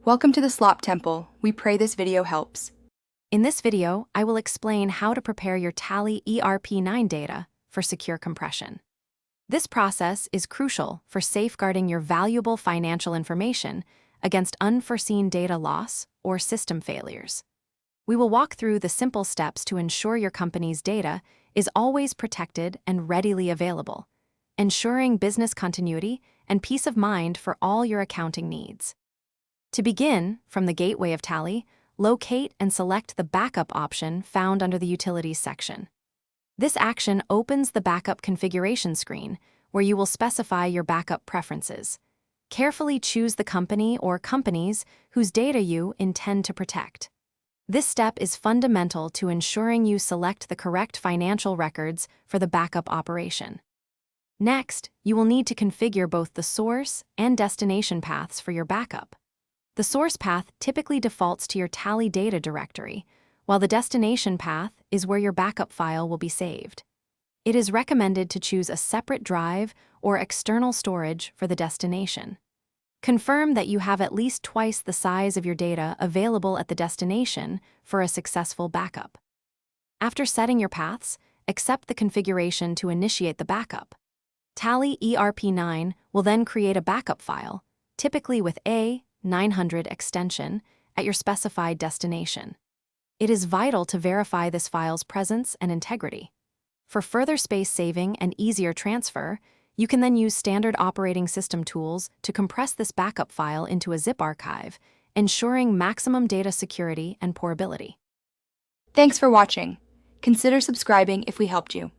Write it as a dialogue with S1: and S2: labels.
S1: Welcome to the Slop Temple. We pray this video helps.
S2: In this video, I will explain how to prepare your Tally ERP9 data for secure compression. This process is crucial for safeguarding your valuable financial information against unforeseen data loss or system failures. We will walk through the simple steps to ensure your company's data is always protected and readily available, ensuring business continuity and peace of mind for all your accounting needs. To begin, from the gateway of Tally, locate and select the Backup option found under the Utilities section. This action opens the Backup configuration screen, where you will specify your backup preferences. Carefully choose the company or companies whose data you intend to protect. This step is fundamental to ensuring you select the correct financial records for the backup operation. Next, you will need to configure both the source and destination paths for your backup. The source path typically defaults to your Tally data directory, while the destination path is where your backup file will be saved. It is recommended to choose a separate drive or external storage for the destination. Confirm that you have at least twice the size of your data available at the destination for a successful backup. After setting your paths, accept the configuration to initiate the backup. Tally ERP9 will then create a backup file, typically with A900 extension, at your specified destination. It is vital to verify this file's presence and integrity. For further space saving and easier transfer, you can then use standard operating system tools to compress this backup file into a zip archive, ensuring maximum data security and portability.
S1: Thanks for watching. Consider subscribing if we helped you.